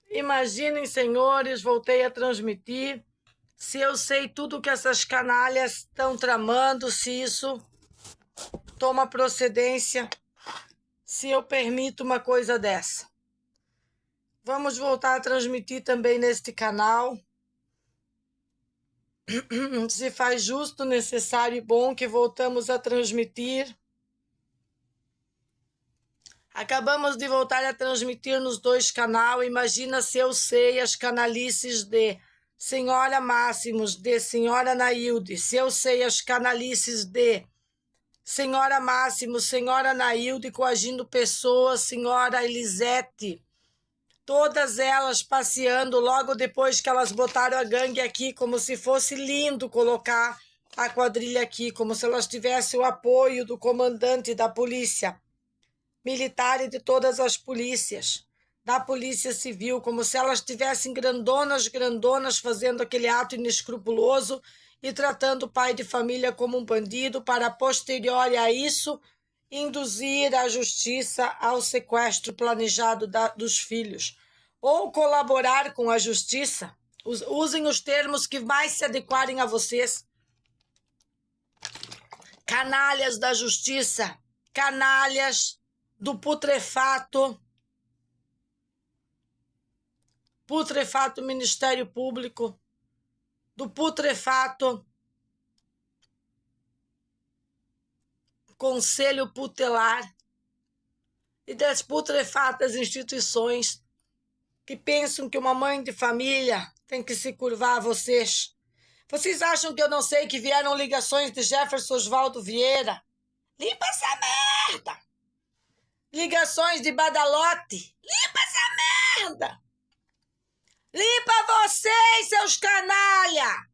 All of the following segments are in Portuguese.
Imaginem, senhores, voltei a transmitir. Se eu sei tudo que essas canalhas estão tramando, se isso toma procedência, se eu permito uma coisa dessa. Vamos voltar a transmitir também neste canal. Se faz justo, necessário e bom que voltamos a transmitir. Acabamos de voltar a transmitir nos dois canais. Imagina se eu sei as canalices de Senhora Máximos, de Senhora Nailde. Se eu sei as canalices de Senhora Máximos, Senhora Nailde coagindo pessoas, Senhora Elisete. Todas elas passeando logo depois que elas botaram a gangue aqui, como se fosse lindo colocar a quadrilha aqui, como se elas tivessem o apoio do comandante da polícia militar e de todas as polícias, da polícia civil, como se elas tivessem grandonas fazendo aquele ato inescrupuloso e tratando o pai de família como um bandido para, posterior a isso, induzir a justiça ao sequestro planejado dos filhos, ou colaborar com a justiça. Usem os termos que mais se adequarem a vocês. Canalhas da justiça, canalhas do putrefato Ministério Público, do putrefato Conselho Putelar e das putrefatas instituições que pensam que uma mãe de família tem que se curvar a vocês. Vocês acham que eu não sei que vieram ligações de Jefferson Osvaldo Vieira? Limpa essa merda! Ligações de Badalote. Limpa essa merda! Limpa vocês, seus canalha!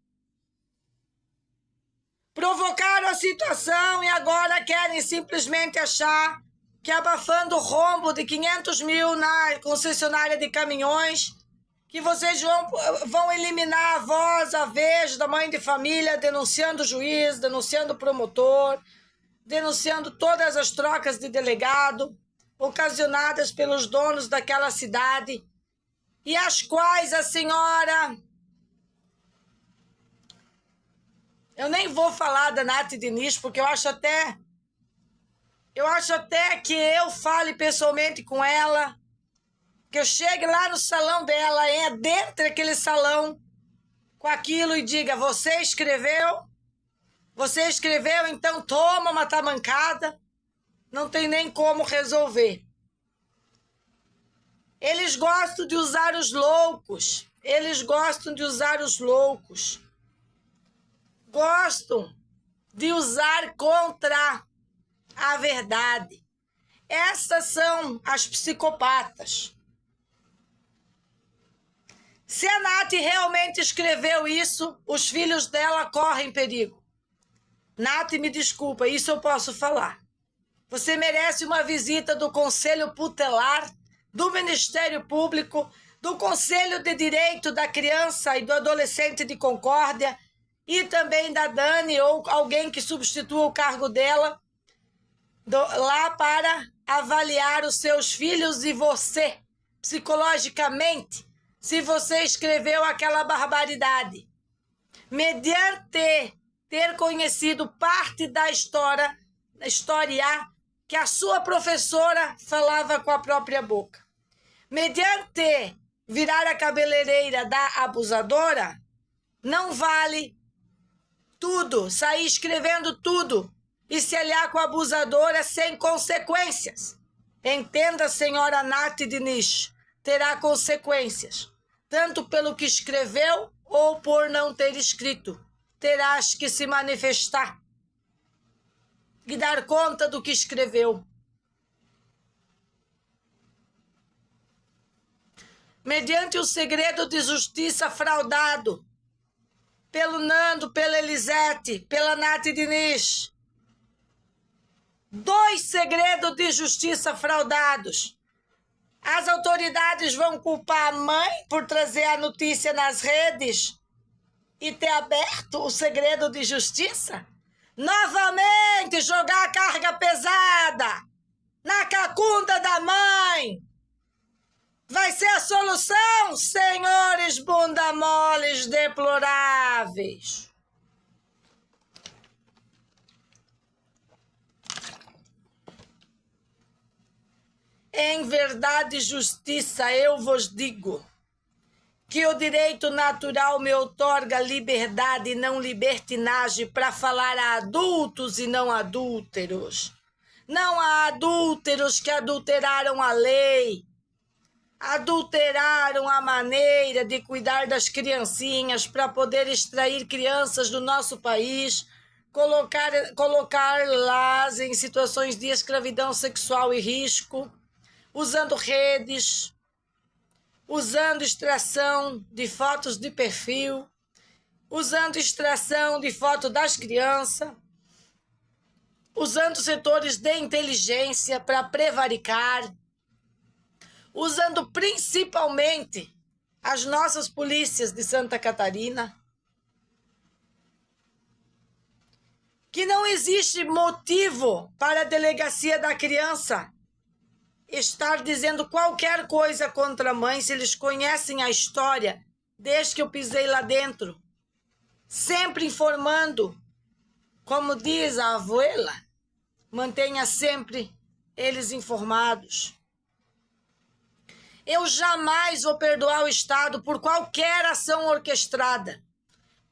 Provocaram a situação e agora querem simplesmente achar que abafando o rombo de 500 mil na concessionária de caminhões, que vocês vão eliminar a voz, a vez da mãe de família denunciando o juiz, denunciando o promotor, denunciando todas as trocas de delegado ocasionadas pelos donos daquela cidade e as quais a senhora... Eu nem vou falar da Nath Diniz, porque eu acho até que eu fale pessoalmente com ela, que eu chegue lá no salão dela, dentro daquele salão, com aquilo e diga, você escreveu, então toma uma tamancada, não tem nem como resolver. Eles gostam de usar os loucos, gostam de usar contra a verdade. Essas são as psicopatas. Se a Nath realmente escreveu isso, os filhos dela correm perigo. Nath, me desculpa, isso eu posso falar. Você merece uma visita do Conselho Putelar, do Ministério Público, do Conselho de Direito da Criança e do Adolescente de Concórdia e também da Dani ou alguém que substitua o cargo dela, lá para avaliar os seus filhos e você, psicologicamente, se você escreveu aquela barbaridade. Mediante ter conhecido parte da história que a sua professora falava com a própria boca. Mediante virar a cabeleireira da abusadora, não vale tudo, sair escrevendo tudo e se aliar com a abusadora sem consequências. Entenda, senhora Nath Diniz, terá consequências, tanto pelo que escreveu ou por não ter escrito. Terás que se manifestar e dar conta do que escreveu. Mediante o segredo de justiça fraudado pelo Nando, pela Elisete, pela Nath Diniz. 2 segredos de justiça fraudados. As autoridades vão culpar a mãe por trazer a notícia nas redes e ter aberto o segredo de justiça? Novamente jogar a carga pesada na cacunda da mãe. vai ser a solução, senhores bunda moles deploráveis. Em verdade e justiça eu vos digo que o direito natural me outorga liberdade e não libertinagem para falar a adultos e não adúlteros. Não há adúlteros que adulteraram a lei, adulteraram a maneira de cuidar das criancinhas para poder extrair crianças do nosso país, colocá-las em situações de escravidão sexual e risco, usando redes, usando extração de fotos de perfil, usando extração de foto das crianças, usando setores de inteligência para prevaricar, usando principalmente as nossas polícias de Santa Catarina, que não existe motivo para a delegacia da criança estar dizendo qualquer coisa contra a mãe se eles conhecem a história desde que eu pisei lá dentro, sempre informando, como diz a abuela, mantenha sempre eles informados. Eu jamais vou perdoar o Estado por qualquer ação orquestrada.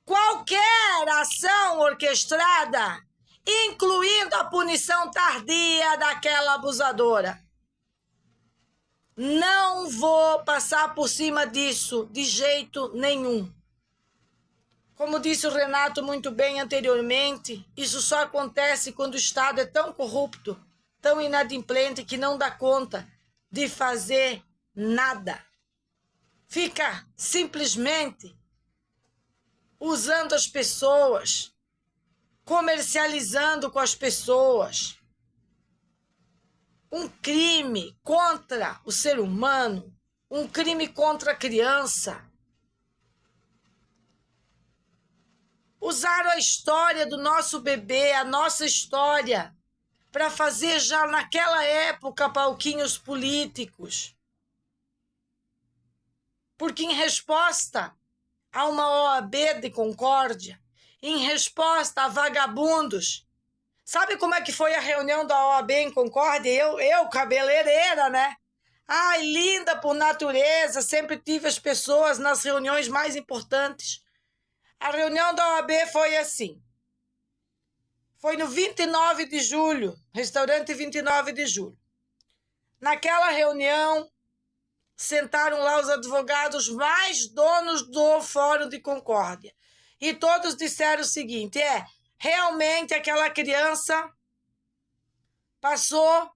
Qualquer ação orquestrada, incluindo a punição tardia daquela abusadora. Não vou passar por cima disso de jeito nenhum. Como disse o Renato muito bem anteriormente, isso só acontece quando o Estado é tão corrupto, tão inadimplente que não dá conta de fazer nada. Fica simplesmente usando as pessoas, comercializando com as pessoas. Um crime contra o ser humano, um crime contra a criança. Usaram a história do nosso bebê, a nossa história, para fazer já naquela época palquinhos políticos. Porque em resposta a uma OAB de Concórdia, em resposta a vagabundos. Sabe como é que foi a reunião da OAB em Concórdia? Eu cabeleireira, né? Ai, linda por natureza, sempre tive as pessoas nas reuniões mais importantes. A reunião da OAB foi assim. Foi no 29 de julho, restaurante 29 de julho. Naquela reunião, sentaram lá os advogados mais donos do Fórum de Concórdia. E todos disseram o seguinte, realmente aquela criança passou,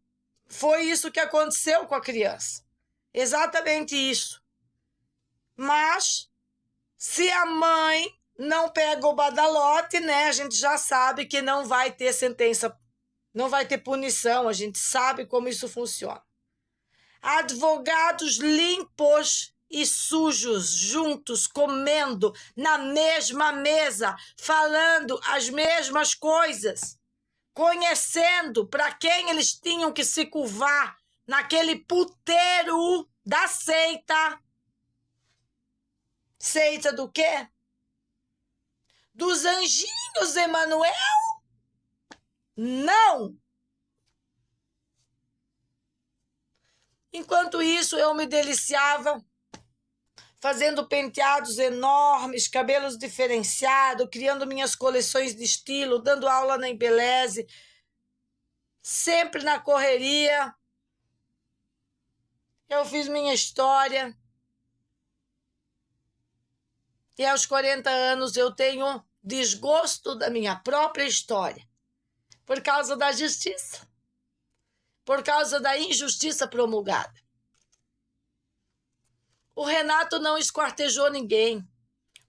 foi isso que aconteceu com a criança. Exatamente isso. Mas, se a mãe não pega o badalote, né, a gente já sabe que não vai ter sentença, não vai ter punição, a gente sabe como isso funciona. Advogados limpos e sujos, juntos, comendo na mesma mesa, falando as mesmas coisas, conhecendo para quem eles tinham que se curvar naquele puteiro da seita. Seita do quê? Dos anjinhos, Emanuel? Não! Enquanto isso, eu me deliciava fazendo penteados enormes, cabelos diferenciados, criando minhas coleções de estilo, dando aula na Embeleze, sempre na correria. Eu fiz minha história. E aos 40 anos eu tenho desgosto da minha própria história, por causa da justiça. Por causa da injustiça promulgada. O Renato não esquartejou ninguém.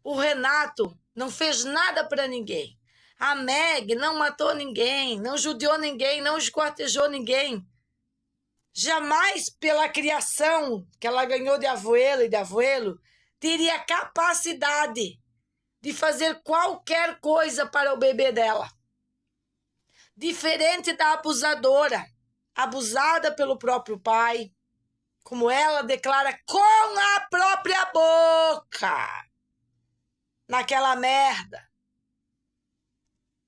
O Renato não fez nada para ninguém. A Meg não matou ninguém, não judiou ninguém, não esquartejou ninguém. Jamais, pela criação que ela ganhou de abuela e de abuelo, teria capacidade de fazer qualquer coisa para o bebê dela. Diferente da abusadora, abusada pelo próprio pai, como ela declara com a própria boca, naquela merda,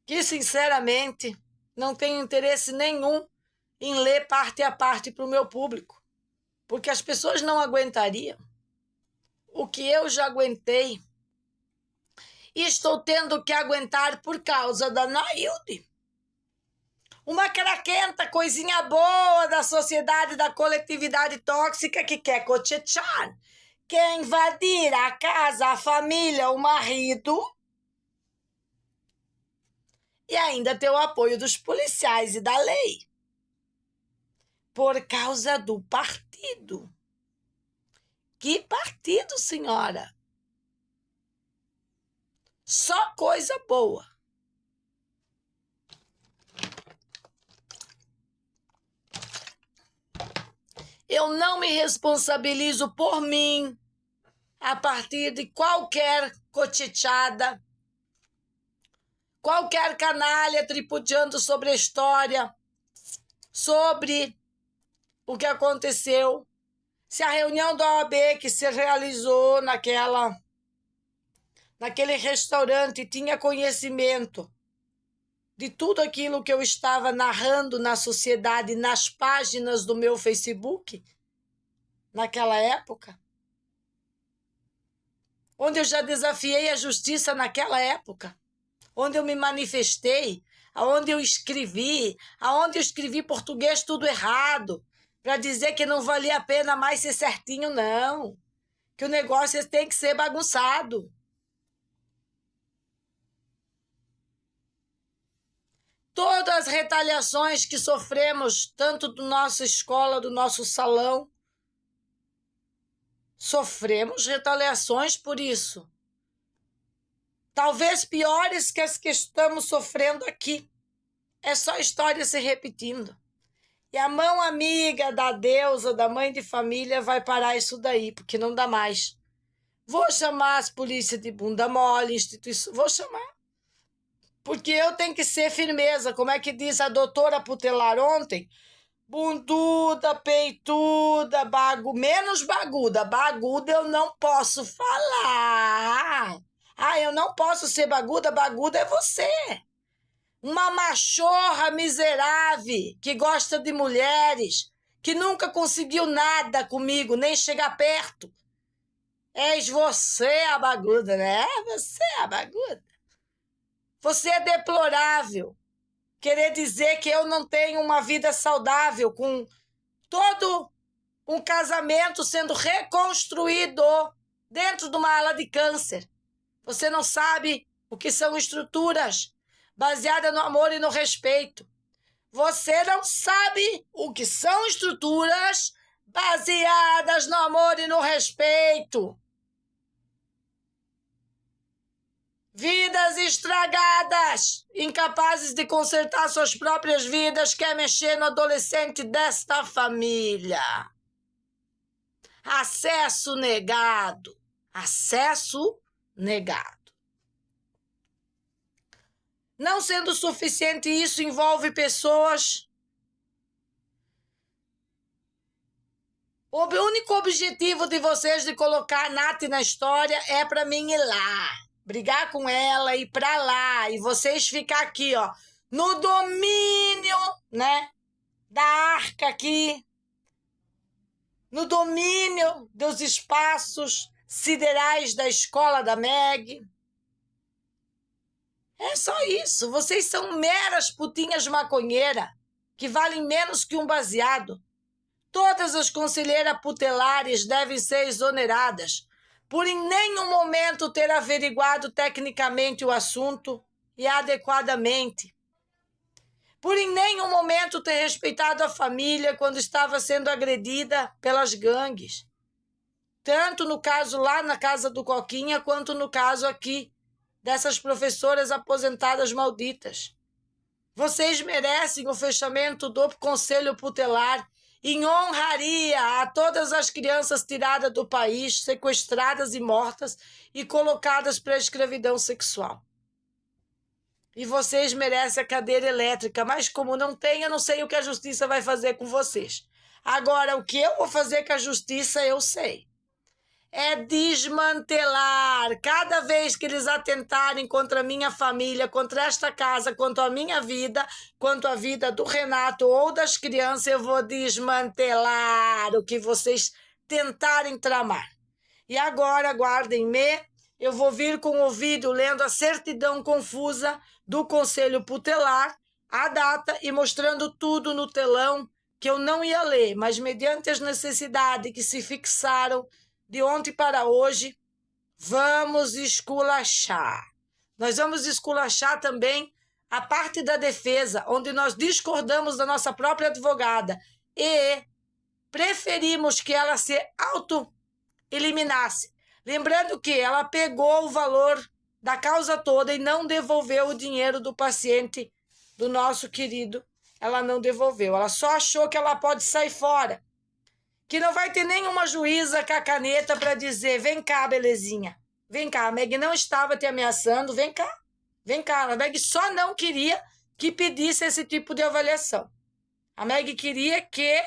que sinceramente não tenho interesse nenhum em ler parte a parte para o meu público, porque as pessoas não aguentariam o que eu já aguentei e estou tendo que aguentar por causa da Nailde. Uma craquenta, coisinha boa da sociedade, da coletividade tóxica que quer cochechar, quer invadir a casa, a família, o marido e ainda ter o apoio dos policiais e da lei. Por causa do partido. Que partido, senhora? Só coisa boa. Eu não me responsabilizo por mim a partir de qualquer cochichada, qualquer canalha tripudiando sobre a história, sobre o que aconteceu. Se a reunião da OAB que se realizou naquele restaurante tinha conhecimento de tudo aquilo que eu estava narrando na sociedade, nas páginas do meu Facebook, naquela época, onde eu já desafiei a justiça naquela época, onde eu me manifestei, aonde eu escrevi português tudo errado, para dizer que não valia a pena mais ser certinho, não. Que o negócio tem que ser bagunçado. Todas as retaliações que sofremos, tanto da nossa escola, do nosso salão, sofremos retaliações por isso. Talvez piores que as que estamos sofrendo aqui. É só história se repetindo. E a mão amiga da deusa, da mãe de família, vai parar isso daí, porque não dá mais. Vou chamar as polícias de bunda mole, instituição, vou chamar. Porque eu tenho que ser firmeza, como é que diz a doutora Putelar ontem? Bunduda, peituda, menos baguda. Baguda eu não posso falar. Ah, eu não posso ser baguda, baguda é você. Uma machorra miserável que gosta de mulheres, que nunca conseguiu nada comigo, nem chegar perto. És você a baguda, né? Você é a baguda. Você é deplorável. Querer dizer que eu não tenho uma vida saudável, com todo um casamento sendo reconstruído dentro de uma ala de câncer. Você não sabe o que são estruturas baseadas no amor e no respeito. Você não sabe o que são estruturas baseadas no amor e no respeito. Vidas estragadas, incapazes de consertar suas próprias vidas, quer mexer no adolescente desta família. Acesso negado. Acesso negado. Não sendo suficiente, isso envolve pessoas. O único objetivo de vocês de colocar a Nath na história é para mim ir lá, brigar com ela, ir para lá, e vocês ficar aqui, ó, no domínio, né, da arca aqui, no domínio dos espaços siderais da escola da Meg. É só isso. Vocês são meras putinhas maconheiras que valem menos que um baseado. Todas as conselheiras putelares devem ser exoneradas por em nenhum momento ter averiguado tecnicamente o assunto e adequadamente. Por em nenhum momento ter respeitado a família quando estava sendo agredida pelas gangues. Tanto no caso lá na casa do Coquinha, quanto no caso aqui dessas professoras aposentadas malditas. Vocês merecem o fechamento do Conselho Putelar em honraria a todas as crianças tiradas do país, sequestradas e mortas e colocadas para a escravidão sexual. E vocês merecem a cadeira elétrica, mas como não tem, eu não sei o que a justiça vai fazer com vocês. Agora, o que eu vou fazer com a justiça, eu sei. É desmantelar. Cada vez que eles atentarem contra a minha família, contra esta casa, contra a minha vida, contra a vida do Renato ou das crianças, eu vou desmantelar o que vocês tentarem tramar. E agora, guardem-me, eu vou vir com o vídeo lendo a certidão confusa do Conselho Tutelar, a data e mostrando tudo no telão que eu não ia ler, mas mediante as necessidades que se fixaram de ontem para hoje, vamos esculachar. Nós vamos esculachar também a parte da defesa, onde nós discordamos da nossa própria advogada e preferimos que ela se auto-eliminasse. Lembrando que ela pegou o valor da causa toda e não devolveu o dinheiro do paciente, do nosso querido. Ela não devolveu. Ela só achou que ela pode sair fora. Que não vai ter nenhuma juíza com a caneta para dizer, vem cá, belezinha. Vem cá, a Meg não estava te ameaçando, vem cá. Vem cá, a Meg só não queria que pedisse esse tipo de avaliação. A Meg queria que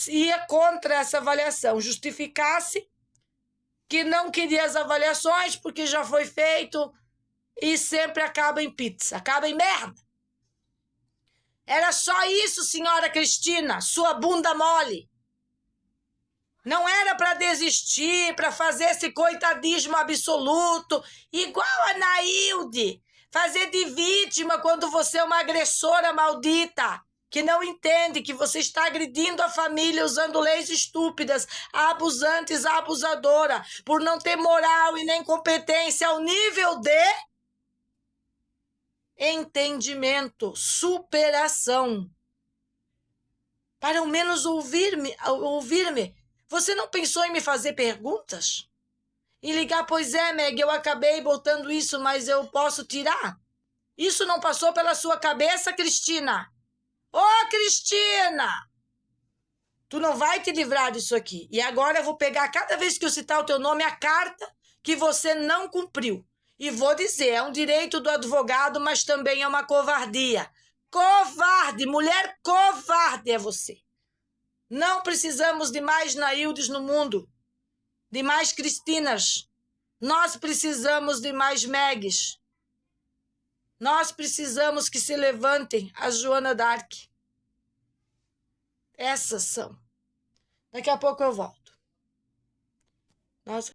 ia contra essa avaliação, justificasse que não queria as avaliações porque já foi feito e sempre acaba em pizza, acaba em merda. Era só isso, senhora Cristina, sua bunda mole. Não era para desistir, para fazer esse coitadismo absoluto, igual a Nailde, fazer de vítima quando você é uma agressora maldita, que não entende que você está agredindo a família usando leis estúpidas, a abusantes, a abusadora, por não ter moral e nem competência ao nível de entendimento, superação. Para ao menos ouvir-me. Você não pensou em me fazer perguntas? Em ligar, pois é, Meg, eu acabei botando isso, mas eu posso tirar? Isso não passou pela sua cabeça, Cristina? Ô, Cristina! Tu não vai te livrar disso aqui. E agora eu vou pegar, cada vez que eu citar o teu nome, a carta que você não cumpriu. E vou dizer, é um direito do advogado, mas também é uma covardia. Covarde, mulher covarde é você. Não precisamos de mais Naildes no mundo, de mais Cristinas. Nós precisamos de mais Megs. Nós precisamos que se levantem as Joana d'Arc. Essas são. Daqui a pouco eu volto. Nossa.